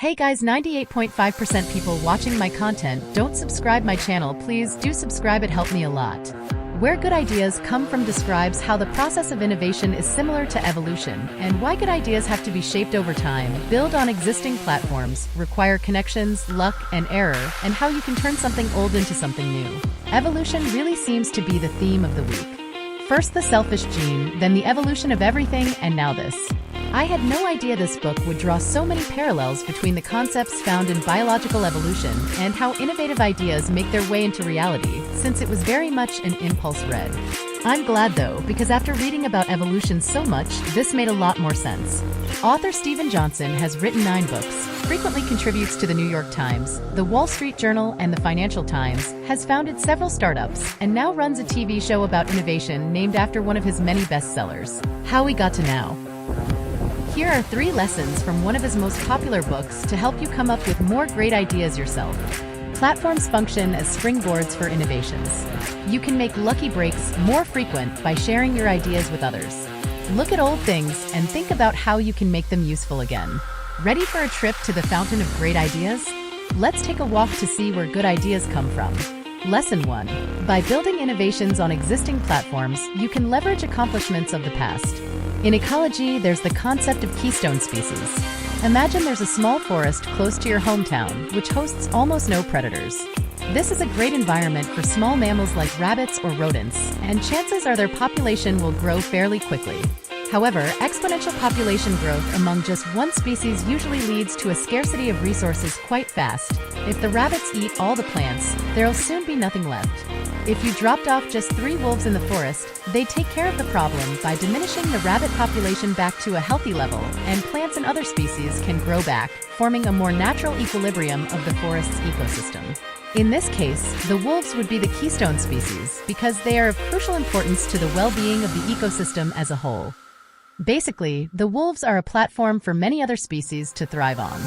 Hey guys, 98.5% people watching my content don't subscribe my channel. Please do subscribe, it helped me a lot. Where good ideas come from describes how the process of innovation is similar to evolution, and why good ideas have to be shaped over time, build on existing platforms, require connections, luck, and error, and how you can turn something old into something new. Evolution really seems to be the theme of the week. First the selfish gene, then the evolution of everything, and now this. I had no idea this book would draw so many parallels between the concepts found in biological evolution and how innovative ideas make their way into reality, since it was very much an impulse read. I'm glad though, because after reading about evolution so much, this made a lot more sense. Author Steven Johnson has written 9 books, frequently contributes to the New York Times, the Wall Street Journal, and the Financial Times, has founded several startups, and now runs a TV show about innovation named after one of his many bestsellers, How We Got to Now. Here are 3 lessons from one of his most popular books to help you come up with more great ideas yourself. Platforms function as springboards for innovations. You can make lucky breaks more frequent by sharing your ideas with others. Look at old things and think about how you can make them useful again. Ready for a trip to the fountain of great ideas? Let's take a walk to see where good ideas come from. Lesson 1. By building innovations on existing platforms, you can leverage accomplishments of the past. In ecology, there's the concept of keystone species. Imagine there's a small forest close to your hometown, which hosts almost no predators. This is a great environment for small mammals like rabbits or rodents, and chances are their population will grow fairly quickly. However, exponential population growth among just one species usually leads to a scarcity of resources quite fast. If the rabbits eat all the plants, there'll soon be nothing left. If you dropped off just 3 wolves in the forest, they take care of the problem by diminishing the rabbit population back to a healthy level, and plants and other species can grow back, forming a more natural equilibrium of the forest's ecosystem. In this case, the wolves would be the keystone species because they are of crucial importance to the well-being of the ecosystem as a whole. Basically, the wolves are a platform for many other species to thrive on.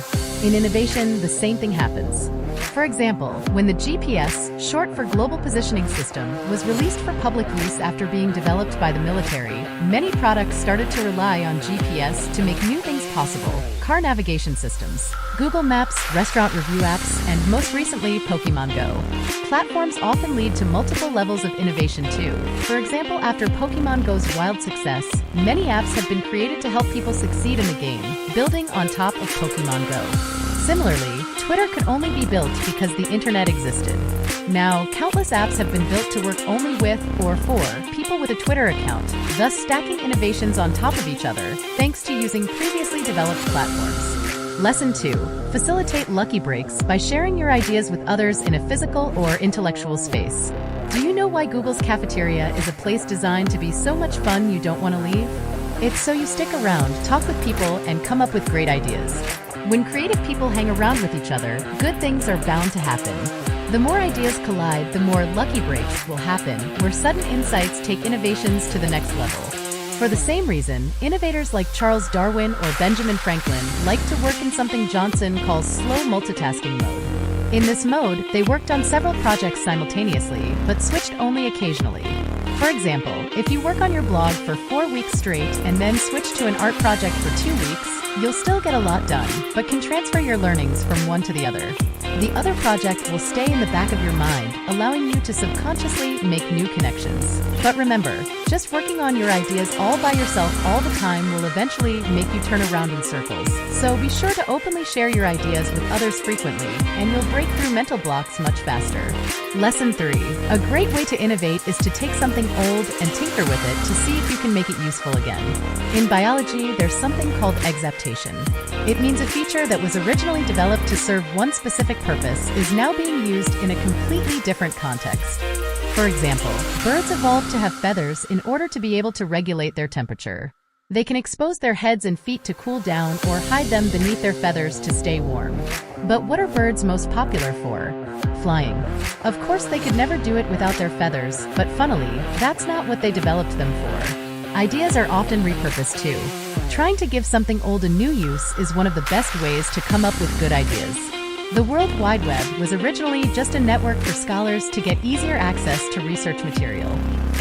In innovation, the same thing happens. For example, when the GPS, short for Global Positioning System, was released for public use after being developed by the military, many products started to rely on GPS to make new things possible. Car navigation systems, Google Maps, restaurant review apps, and most recently, Pokemon Go. Platforms often lead to multiple levels of innovation too. For example, after Pokemon Go's wild success, many apps have been created to help people succeed in the game, building on top of Pokemon Go. Similarly, Twitter could only be built because the internet existed. Now, countless apps have been built to work only with or for people with a Twitter account, thus stacking innovations on top of each other, thanks to using previously developed platforms. Lesson 2. Facilitate lucky breaks by sharing your ideas with others in a physical or intellectual space. Do you know why Google's cafeteria is a place designed to be so much fun you don't want to leave? It's so you stick around, talk with people, and come up with great ideas. When creative people hang around with each other, good things are bound to happen. The more ideas collide, the more lucky breaks will happen, where sudden insights take innovations to the next level. For the same reason, innovators like Charles Darwin or Benjamin Franklin like to work in something Johnson calls slow multitasking mode. In this mode, they worked on several projects simultaneously, but switched only occasionally. For example, if you work on your blog for 4 weeks straight and then switch to an art project for 2 weeks, you'll still get a lot done, but can transfer your learnings from one to the other. The other project will stay in the back of your mind, allowing you to subconsciously make new connections. But remember, just working on your ideas all by yourself all the time will eventually make you turn around in circles. So be sure to openly share your ideas with others frequently, and you'll break through mental blocks much faster. Lesson 3. A great way to innovate is to take something old and tinker with it to see if you can make it useful again. In biology, there's something called exaptation. It means a feature that was originally developed to serve one specific purpose is now being used in a completely different context. For example, birds evolved to have feathers in order to be able to regulate their temperature. They can expose their heads and feet to cool down or hide them beneath their feathers to stay warm. But what are birds most popular for? Flying. Of course, they could never do it without their feathers, but funnily, that's not what they developed them for. Ideas are often repurposed too. Trying to give something old a new use is one of the best ways to come up with good ideas. The World Wide Web was originally just a network for scholars to get easier access to research material.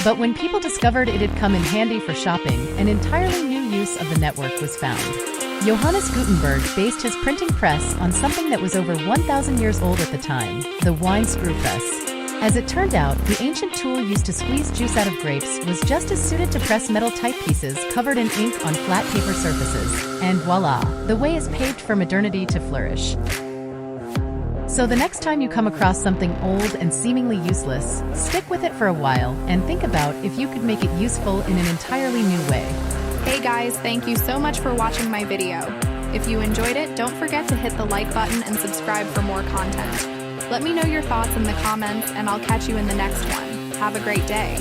But when people discovered it had come in handy for shopping, an entirely new use of the network was found. Johannes Gutenberg based his printing press on something that was over 1,000 years old at the time, the wine screw press. As it turned out, the ancient tool used to squeeze juice out of grapes was just as suited to press metal typepieces covered in ink on flat paper surfaces. And voila, the way is paved for modernity to flourish. So the next time you come across something old and seemingly useless, stick with it for a while and think about if you could make it useful in an entirely new way. Hey guys, thank you so much for watching my video. If you enjoyed it, don't forget to hit the like button and subscribe for more content. Let me know your thoughts in the comments and I'll catch you in the next one. Have a great day.